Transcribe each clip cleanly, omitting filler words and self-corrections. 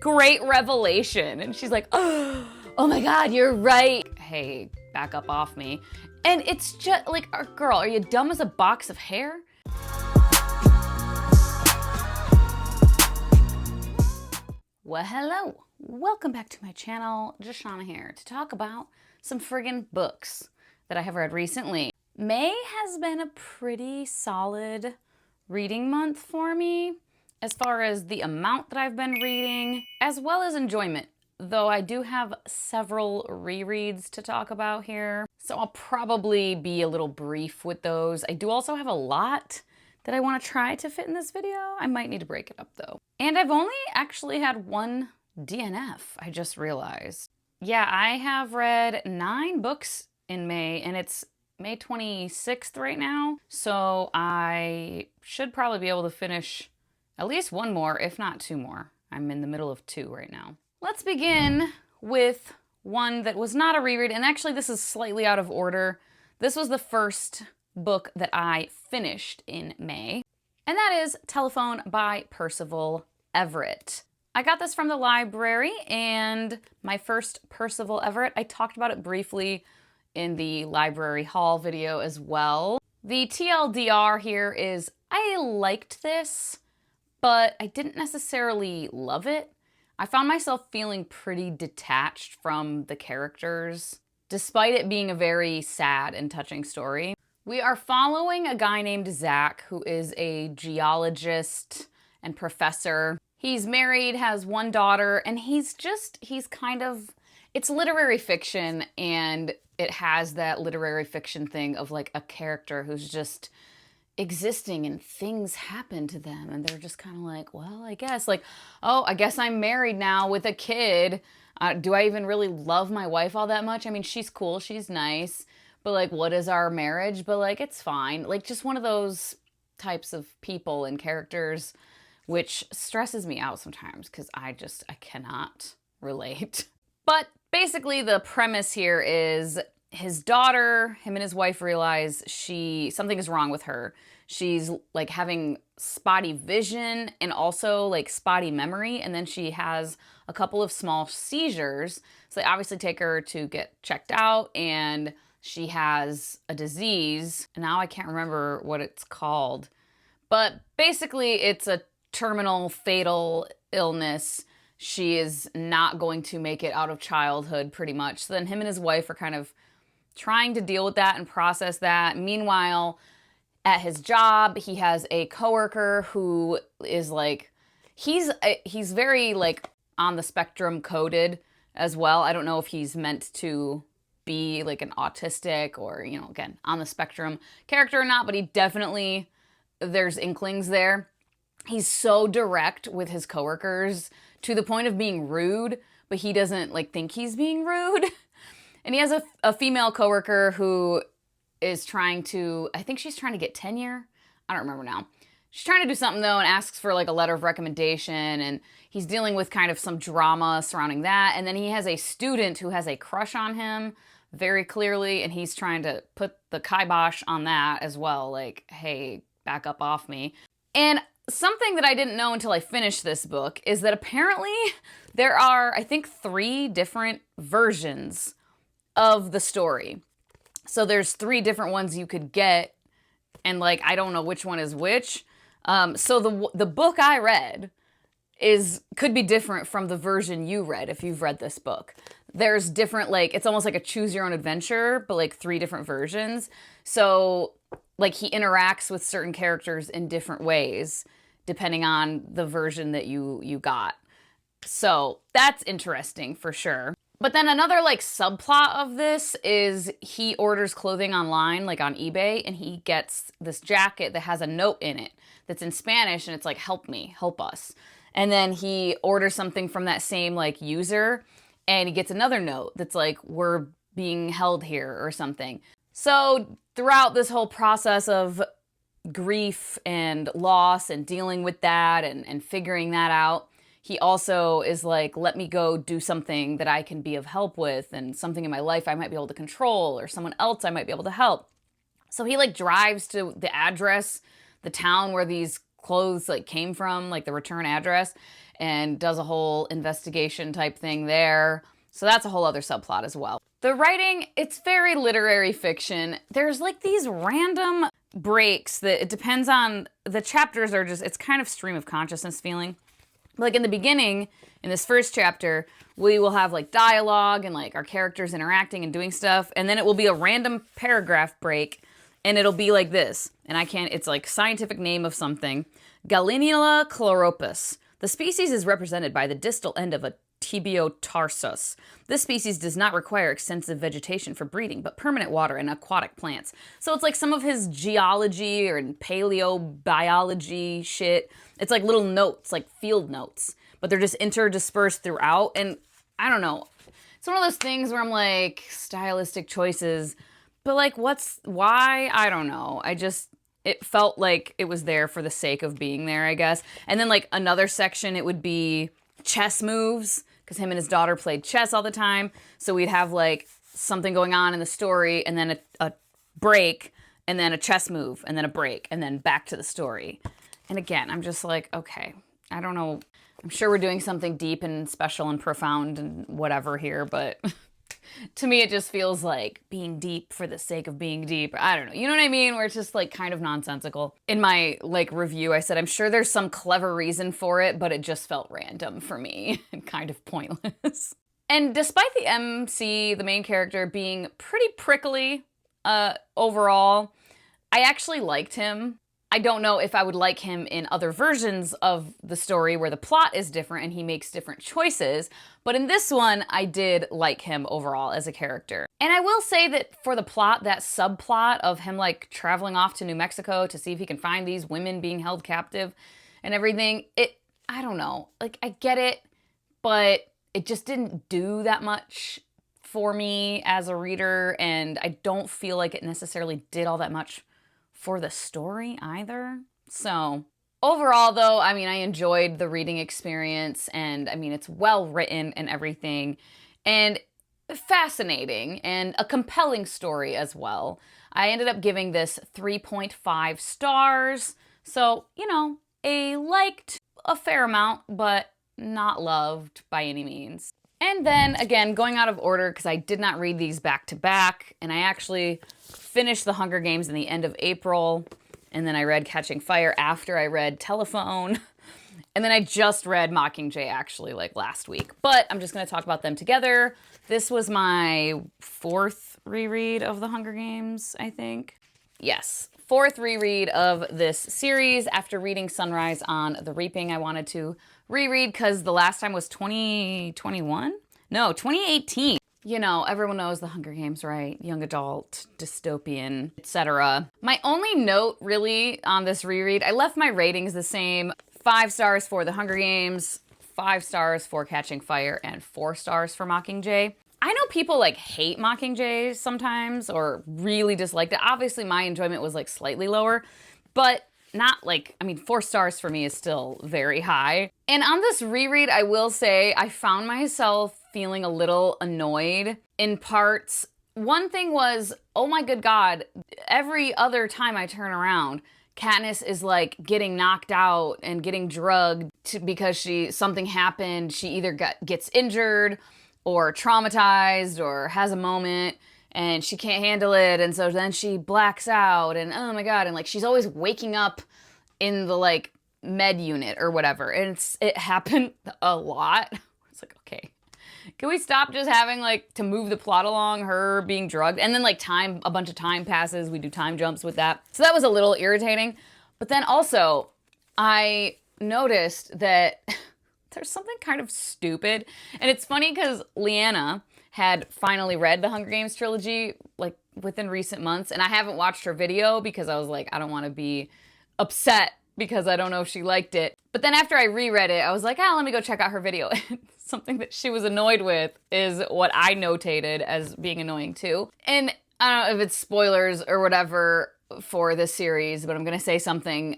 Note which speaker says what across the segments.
Speaker 1: great revelation. And she's like, oh my God, you're right. Hey, back up off me. And it's just like, girl, are you dumb as a box of hair? Well, hello. Welcome back to my channel. Just Shauna here to talk about some friggin' books that I have read recently. May has been a pretty solid reading month for me as far as the amount that I've been reading, as well as enjoyment, though I do have several rereads to talk about here, so I'll probably be a little brief with those. I do also have a lot that I want to try to fit in this video. I might need to break it up though. And I've only actually had one DNF, I just realized. Yeah, I have read 9 books in May, and it's May 26th right now, so I should probably be able to finish at least one more, if not 2 more. I'm in the middle of 2 right now. Let's begin with one that was not a reread, and actually this is slightly out of order. This was the first book that I finished in May, and that is Telephone by Percival Everett. I got this from the library, and my first Percival Everett, I talked about it briefly in the library haul video as well. The TLDR here is I liked this, but I didn't necessarily love it. I found myself feeling pretty detached from the characters, despite it being a very sad and touching story. We are following a guy named Zach, who is a geologist and professor. He's married, has 1 daughter, and he's kind of, it's literary fiction, and it has that literary fiction thing of like a character who's just existing and things happen to them, and they're just kind of like, well, I guess, like, oh, I guess I'm married now with a kid. Do I even really love my wife all that much? I mean, she's cool, she's nice, but like, what is our marriage? But like, it's fine. Like, just one of those types of people and characters, which stresses me out sometimes because I cannot relate. But basically the premise here is his daughter, him and his wife realize something is wrong with her. She's like having spotty vision and also like spotty memory, and then she has a couple of small seizures. So they obviously take her to get checked out, and she has a disease. Now I can't remember what it's called, but basically it's a terminal fatal illness. She is not going to make it out of childhood pretty much. So then him and his wife are kind of trying to deal with that and process that. Meanwhile, at his job, he has a coworker who is like, he's very like on the spectrum coded as well. I don't know if he's meant to be like an autistic or, you know, again, on the spectrum character or not, but he definitely, there's inklings there. He's so direct with his coworkers to the point of being rude, but he doesn't like think he's being rude. And he has a female coworker who is trying to, I think she's trying to get tenure. I don't remember now. She's trying to do something though and asks for like a letter of recommendation, and he's dealing with kind of some drama surrounding that. And then he has a student who has a crush on him very clearly, and he's trying to put the kibosh on that as well. Like, hey, back up off me. And something that I didn't know until I finished this book is that apparently there are, I think, 3 different versions of the story. So there's 3 different ones you could get, and like, I don't know which one is which. So the book I read could be different from the version you read if you've read this book. There's different, like, it's almost like a choose your own adventure, but like 3 different versions. So like he interacts with certain characters in different ways depending on the version that you got. So that's interesting for sure. But then another like subplot of this is he orders clothing online, like on eBay, and he gets this jacket that has a note in it that's in Spanish, and it's like, help me, help us. And then he orders something from that same like user, and he gets another note that's like, we're being held here or something. So throughout this whole process of grief and loss and dealing with that and figuring that out, he also is like, let me go do something that I can be of help with, and something in my life I might be able to control, or someone else I might be able to help. So he like drives to the address, the town where these clothes like came from, like the return address, and does a whole investigation type thing there. So that's a whole other subplot as well. The writing, it's very literary fiction. There's like these random breaks that it depends on, the chapters are just, it's kind of stream of consciousness feeling. Like in the beginning, in this first chapter, we will have like dialogue and like our characters interacting and doing stuff. And then it will be a random paragraph break and it'll be like this. And it's like scientific name of something. Gallinula chloropus. The species is represented by the distal end of a tibiotarsus. This species does not require extensive vegetation for breeding, but permanent water and aquatic plants. So it's like some of his geology or paleobiology shit. It's like little notes, like field notes, but they're just interdispersed throughout. And I don't know. It's one of those things where I'm like, stylistic choices, but like, why? I don't know. It felt like it was there for the sake of being there, I guess. And then like another section, it would be chess moves, because him and his daughter played chess all the time. So we'd have like something going on in the story and then a break and then a chess move and then a break and then back to the story. And again, I'm just like, okay, I don't know. I'm sure we're doing something deep and special and profound and whatever here, but to me, it just feels like being deep for the sake of being deep. I don't know. You know what I mean? Where it's just like kind of nonsensical. In my like review, I said, I'm sure there's some clever reason for it, but it just felt random for me and kind of pointless. And despite the MC, the main character, being pretty prickly overall, I actually liked him. I don't know if I would like him in other versions of the story where the plot is different and he makes different choices, but in this one, I did like him overall as a character. And I will say that for the plot, that subplot of him like traveling off to New Mexico to see if he can find these women being held captive and everything, I don't know, like I get it, but it just didn't do that much for me as a reader, and I don't feel like it necessarily did all that much for the story either. So overall though, I mean, I enjoyed the reading experience, and I mean, it's well written and everything, and fascinating, and a compelling story as well. I ended up giving this 3.5 stars. So, you know, liked a fair amount, but not loved by any means. And then again, going out of order because I did not read these back to back, and I actually finished The Hunger Games in the end of April, and then I read Catching Fire after I read Telephone, and then I just read Mockingjay actually like last week, but I'm just going to talk about them together. This was my 4th reread of The Hunger Games, I think. Yes, 4th reread of this series after reading Sunrise on the Reaping. I wanted to reread because the last time was 2021? No, 2018. You know, everyone knows The Hunger Games, right? Young adult, dystopian, etc. My only note really on this reread, I left my ratings the same. 5 stars for The Hunger Games, 5 stars for Catching Fire, and 4 stars for Mockingjay. I know people like hate Mockingjay sometimes or really disliked it. Obviously my enjoyment was like slightly lower, but not like, I mean, 4 stars for me is still very high. And on this reread, I will say I found myself feeling a little annoyed in parts. One thing was, oh my good God, every other time I turn around, Katniss is like getting knocked out and getting drugged because something happened. She either gets injured or traumatized or has a moment and she can't handle it, and so then she blacks out, and oh my God, and like she's always waking up in the like med unit or whatever, and it happened a lot. It's like, okay, can we stop just having like to move the plot along her being drugged, and then like a bunch of time passes, we do time jumps with that, so that was a little irritating. But then also I noticed that there's something kind of stupid, and it's funny because Leanna had finally read the Hunger Games trilogy like within recent months, and I haven't watched her video because I was like, I don't want to be upset because I don't know if she liked it. But then after I reread it, I was like, let me go check out her video. Something that she was annoyed with is what I notated as being annoying too. And I don't know if it's spoilers or whatever for this series, but I'm going to say something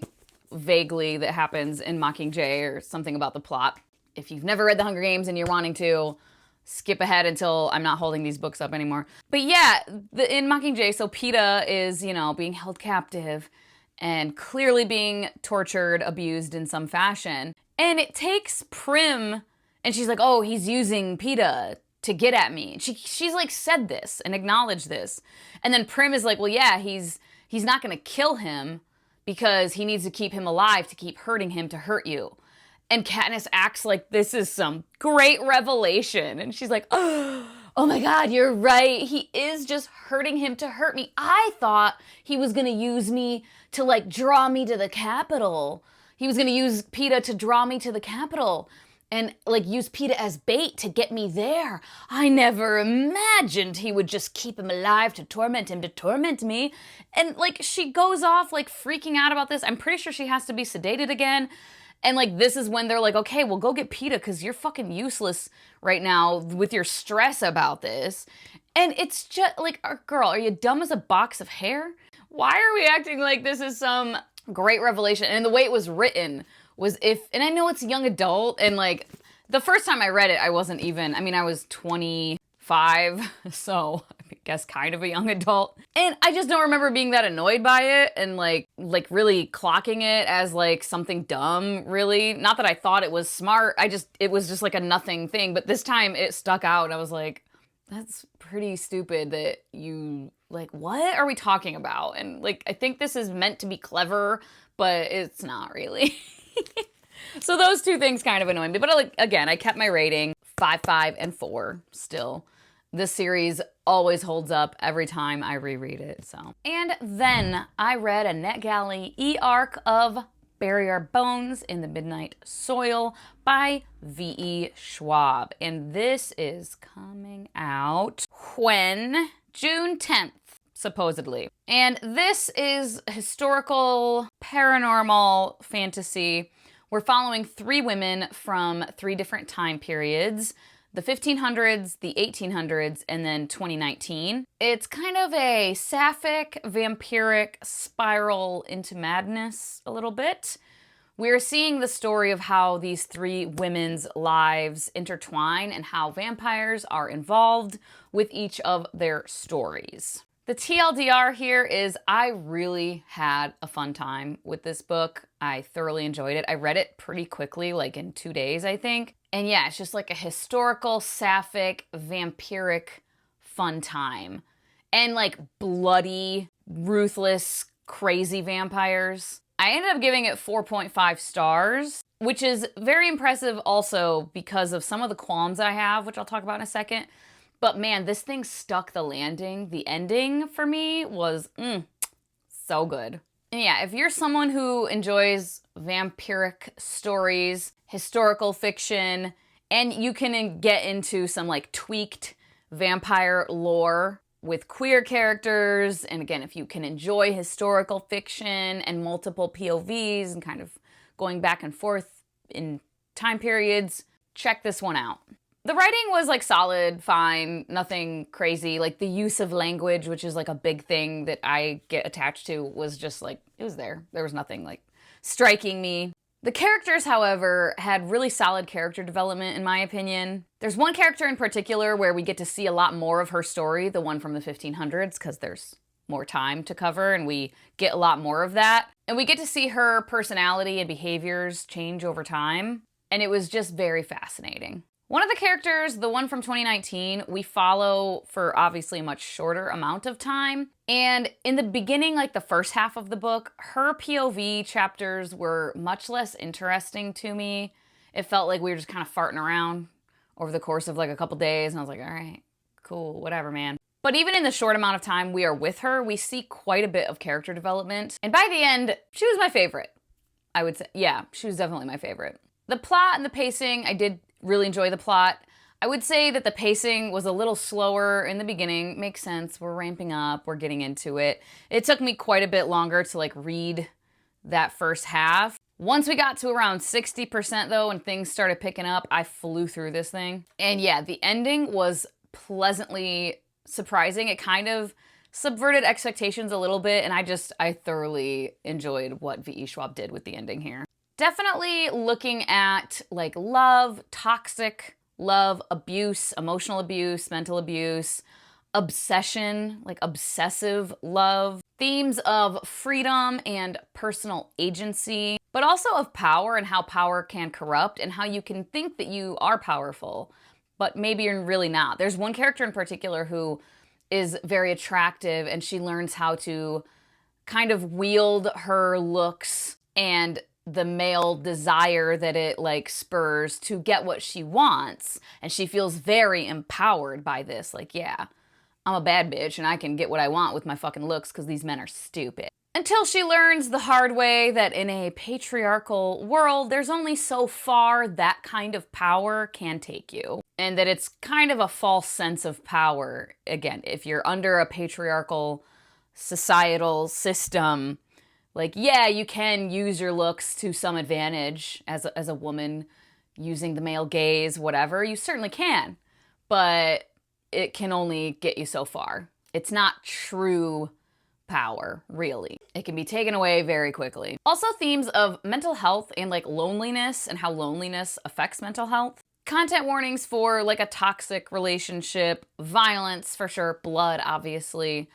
Speaker 1: vaguely that happens in Mockingjay or something about the plot. If you've never read the Hunger Games and you're wanting to, skip ahead until I'm not holding these books up anymore. But yeah, in Mockingjay, so Peeta is, you know, being held captive and clearly being tortured, abused in some fashion. And it takes Prim, and she's like, oh, he's using PETA to get at me. She's like said this and acknowledged this. And then Prim is like, well, yeah, he's not gonna kill him because he needs to keep him alive to keep hurting him to hurt you. And Katniss acts like this is some great revelation. And she's like, oh my God, you're right. He is just hurting him to hurt me. I thought he was gonna use me to like draw me to the Capitol. He was gonna use PETA to draw me to the Capitol. And like use PETA as bait to get me there. I never imagined he would just keep him alive to torment me. And like she goes off like freaking out about this. I'm pretty sure she has to be sedated again. And like this is when they're like, okay, well go get PETA because you're fucking useless right now with your stress about this. And it's just like, girl, are you dumb as a box of hair? Why are we acting like this is some great revelation? And the way it was written was and I know it's young adult, and like, the first time I read it, I wasn't even, I mean, I was 25, so I guess kind of a young adult. And I just don't remember being that annoyed by it, and like really clocking it as like something dumb, really. Not that I thought it was smart, it was just like a nothing thing, but this time it stuck out, and I was like, that's pretty stupid that you, like, what are we talking about? And like, I think this is meant to be clever, but it's not really. So those two things kind of annoy me. But like, again, I kept my rating 5, 5, and 4 still. This series always holds up every time I reread it. So, and then I read a NetGalley e-arc of Bury Our Bones in the Midnight Soil by V.E. Schwab. And this is coming out when? June 10th. Supposedly. And this is historical, paranormal fantasy. We're following 3 women from 3 different time periods. The 1500s, the 1800s, and then 2019. It's kind of a sapphic, vampiric spiral into madness a little bit. We're seeing the story of how these 3 women's lives intertwine and how vampires are involved with each of their stories. The TLDR here is I really had a fun time with this book. I thoroughly enjoyed it. I read it pretty quickly, like in 2 days, I think. And yeah, it's just like a historical, sapphic, vampiric fun time. And like bloody, ruthless, crazy vampires. I ended up giving it 4.5 stars, which is very impressive also because of some of the qualms that I have, which I'll talk about in a second. But man, this thing stuck the landing. The ending for me was so good. And yeah, if you're someone who enjoys vampiric stories, historical fiction, and you can get into some like tweaked vampire lore with queer characters, and again, if you can enjoy historical fiction and multiple POVs and kind of going back and forth in time periods, check this one out. The writing was like solid, fine, nothing crazy. Like the use of language, which is like a big thing that I get attached to, was just like, it was there. There was nothing like striking me. The characters, however, had really solid character development in my opinion. There's one character in particular where we get to see a lot more of her story, the one from the 1500s, because there's more time to cover and we get a lot more of that. And we get to see her personality and behaviors change over time. And it was just very fascinating. One of the characters, the one from 2019, we follow for obviously a much shorter amount of time. And in the beginning, like the first half of the book, her POV chapters were much less interesting to me. It felt like we were just kind of farting around over the course of like a couple days. And I was like, all right, cool, whatever, man. But even in the short amount of time we are with her, we see quite a bit of character development. And by the end, she was my favorite, I would say. Yeah, she was definitely my favorite. The plot and the pacing, I did really enjoy the plot. I would say that the pacing was a little slower in the beginning. Makes sense. We're ramping up. We're getting into it. It took me quite a bit longer to like read that first half. Once we got to around 60% though, and things started picking up, I flew through this thing. And yeah, the ending was pleasantly surprising. It kind of subverted expectations a little bit, and I thoroughly enjoyed what V.E. Schwab did with the ending here. Definitely looking at like love, toxic love, abuse, emotional abuse, mental abuse, obsession, like obsessive love, themes of freedom and personal agency. but also of power and how power can corrupt and how you can think that you are powerful, but maybe you're really not. There's one character in particular who is very attractive, and she learns how to kind of wield her looks and the male desire that it like spurs to get what she wants. And she feels very empowered by this. Like, yeah, I'm a bad bitch and I can get what I want with my fucking looks because these men are stupid. Until she learns the hard way that in a patriarchal world, there's only so far that kind of power can take you. And that it's kind of a false sense of power. Again, if you're under a patriarchal societal system, like, yeah, you can use your looks to some advantage as a woman using the male gaze, whatever. You certainly can, but it can only get you so far. It's not true power, really. It can be taken away very quickly. Also, themes of mental health and like loneliness and how loneliness affects mental health. Content warnings for like a toxic relationship, violence for sure, blood obviously,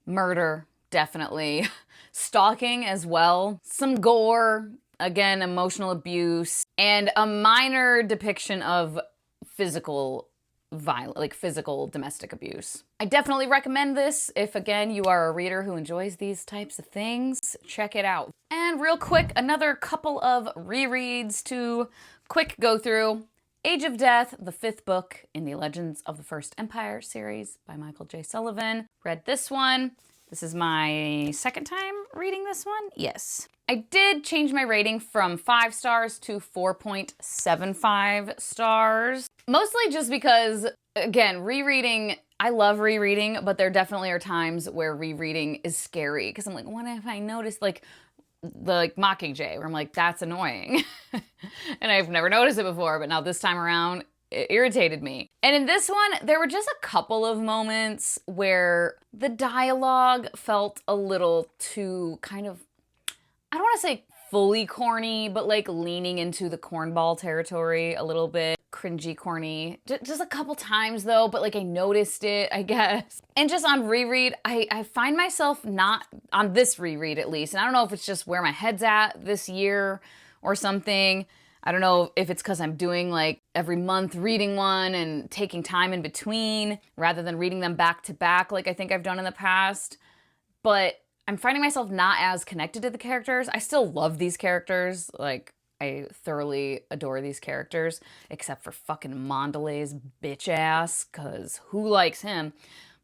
Speaker 1: murder definitely, stalking as well, some gore, again, emotional abuse, and a minor depiction of physical violence, like physical domestic abuse. I definitely recommend this if, again, you are a reader who enjoys these types of things. Check it out. And real quick, another couple of rereads to quick go through. Age of Death, the 5th book in the Legends of the First Empire series by Michael J. Sullivan. Read this one. This is my second time reading this one. Yes. I did change my rating from 5 stars to 4.75 stars. Mostly just because, again, rereading, I love rereading, but there definitely are times where rereading is scary. Because I'm like, what if I notice, like, the Mockingjay, where I'm like, that's annoying. And I've never noticed it before, but now this time around, it irritated me. And in this one, there were just a couple of moments where the dialogue felt a little too kind of, I don't want to say fully corny, but like leaning into the cornball territory a little bit. Cringy, corny. Just a couple times though, but like I noticed it, I guess. And just on reread, I find myself not, on this reread at least, and I don't know if it's just where my head's at this year or something. I don't know if it's because I'm doing like every month reading one and taking time in between rather than reading them back to back like I think I've done in the past. But I'm finding myself not as connected to the characters. I still love these characters. Like, I thoroughly adore these characters, except for fucking Mondelez's bitch ass, because who likes him?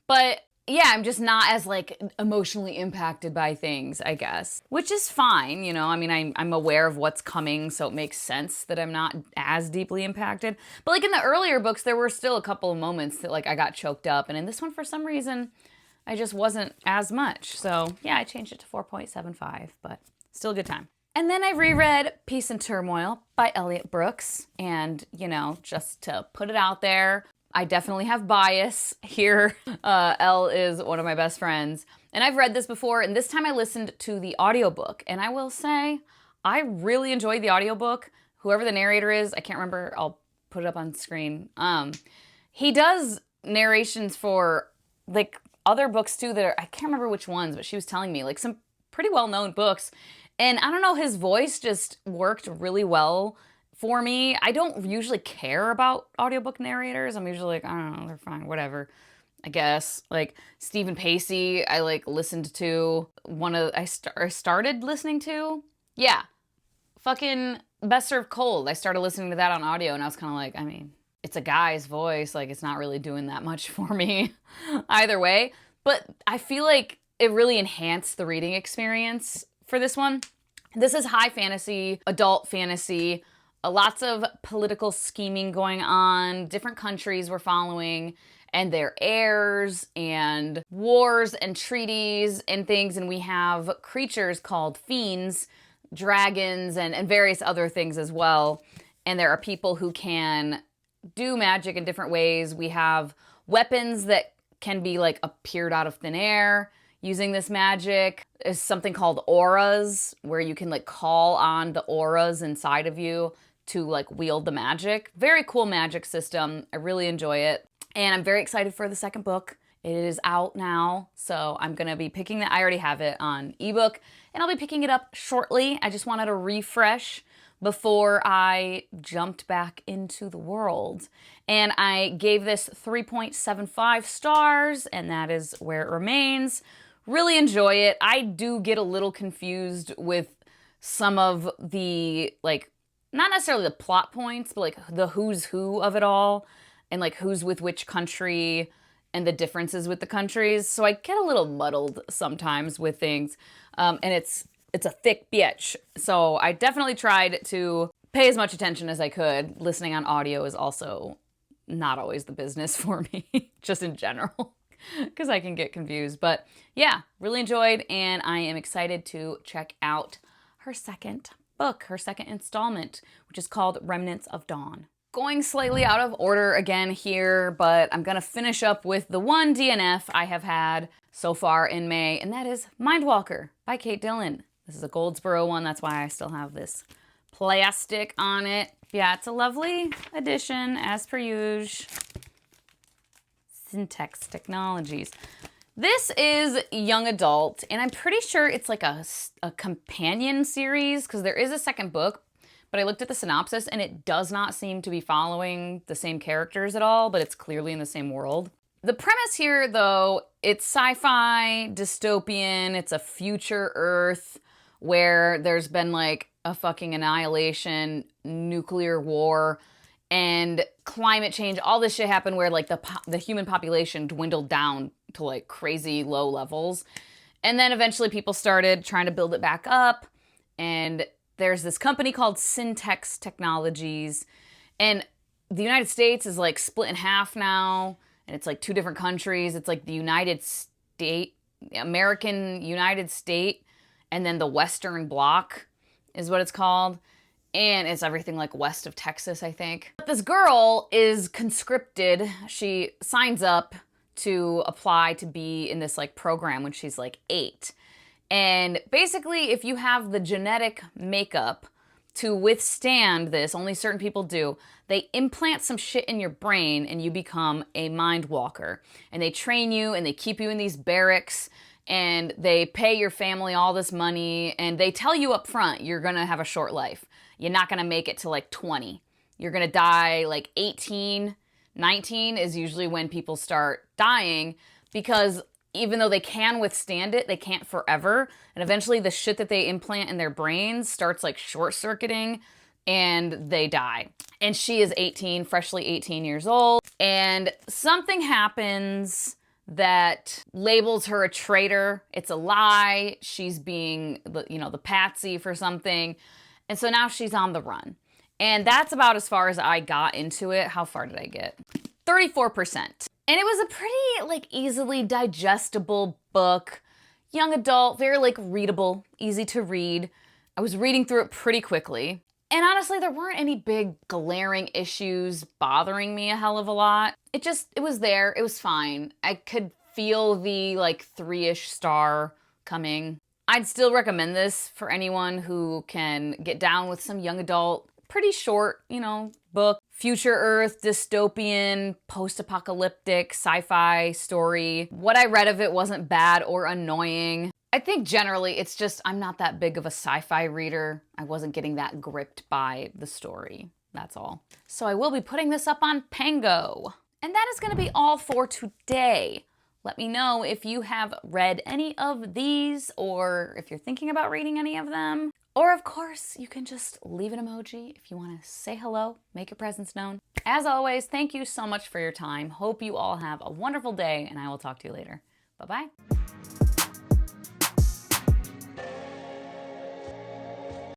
Speaker 1: But yeah, I'm just not as like emotionally impacted by things, I guess, which is fine. You know, I mean, I'm aware of what's coming, so it makes sense that I'm not as deeply impacted. But like in the earlier books, there were still a couple of moments that like I got choked up. And in this one, for some reason, I just wasn't as much. So yeah, I changed it to 4.75, but still a good time. And then I reread Peace and Turmoil by Elliot Brooks. And, you know, just to put it out there, I definitely have bias here. Elle is one of my best friends. And I've read this before, and this time I listened to the audiobook. And I will say, I really enjoyed the audiobook. Whoever the narrator is, I can't remember, I'll put it up on screen. He does narrations for, like, other books too that are, I can't remember which ones, but she was telling me, like, some pretty well-known books. And I don't know, his voice just worked really well for me. I don't usually care about audiobook narrators. I'm usually like, I don't know, they're fine, whatever, I guess. Like Stephen Pacey, I like listened to I started listening to. Yeah, fucking Best Served Cold. I started listening to that on audio and I was kind of like, I mean, it's a guy's voice. Like it's not really doing that much for me either way. But I feel like it really enhanced the reading experience for this one. This is high fantasy, adult fantasy, lots of political scheming going on, different countries we're following, and their heirs, and wars and treaties and things, and we have creatures called fiends, dragons, and various other things as well. And there are people who can do magic in different ways. We have weapons that can be like appeared out of thin air. Using this magic is something called auras, where you can like call on the auras inside of you to like wield the magic. Very cool magic system. I really enjoy it. And I'm very excited for the second book. It is out now, so I'm gonna be picking that. I already have it on ebook, and I'll be picking it up shortly. I just wanted a refresh before I jumped back into the world. And I gave this 3.75 stars, and that is where it remains. Really enjoy it. I do get a little confused with some of the, like, not necessarily the plot points, but like the who's who of it all, and like who's with which country and the differences with the countries. So I get a little muddled sometimes with things, and it's a thick bitch. So I definitely tried to pay as much attention as I could. Listening on audio is also not always the business for me, just in general, because I can get confused. But yeah, really enjoyed, and I am excited to check out her second book, her second installment, which is called Remnants of Dawn. Going slightly out of order again here, but I'm gonna finish up with the one DNF I have had so far in May, and that is Mindwalker by Kate Dillon. This is a Goldsboro one, that's why I still have this plastic on it. Yeah, it's a lovely edition, as per usual. Syntax Technologies. This is young adult, and I'm pretty sure it's like a companion series, because there is a second book, but I looked at the synopsis and it does not seem to be following the same characters at all, but it's clearly in the same world. The premise here, though, it's sci-fi, dystopian, it's a future Earth where there's been like a fucking annihilation, nuclear war, and climate change. All this shit happened where like the human population dwindled down to like crazy low levels. And then eventually people started trying to build it back up, and there's this company called Syntax Technologies, and the United States is like split in half now, and it's like two different countries. It's like the United State, American United State, and then the Western Bloc is what it's called. And it's everything like west of Texas, I think. But this girl is conscripted. She signs up to apply to be in this like program when she's like 8. And basically, if you have the genetic makeup to withstand this, only certain people do, they implant some shit in your brain and you become a mind walker. And they train you and they keep you in these barracks, and they pay your family all this money, and they tell you up front, you're gonna have a short life. You're not gonna make it to like 20. You're gonna die like 18, 19 is usually when people start dying, because even though they can withstand it, they can't forever. And eventually the shit that they implant in their brains starts like short-circuiting and they die. And she is 18, freshly 18 years old. And something happens that labels her a traitor. It's a lie. She's being, the patsy for something. And so now she's on the run. And that's about as far as I got into it. How far did I get? 34%. And it was a pretty, like, easily digestible book. Young adult, very, like, readable, easy to read. I was reading through it pretty quickly. And honestly, there weren't any big glaring issues bothering me a hell of a lot. It was there. It was fine. I could feel the, like, 3-ish star coming. I'd still recommend this for anyone who can get down with some young adult, pretty short, book. Future Earth, dystopian, post-apocalyptic, sci-fi story. What I read of it wasn't bad or annoying. I think generally it's just I'm not that big of a sci-fi reader. I wasn't getting that gripped by the story. That's all. So I will be putting this up on Pango. And that is going to be all for today. Let me know if you have read any of these, or if you're thinking about reading any of them. Or of course, you can just leave an emoji if you want to say hello, make your presence known. As always, thank you so much for your time. Hope you all have a wonderful day, and I will talk to you later. Bye-bye.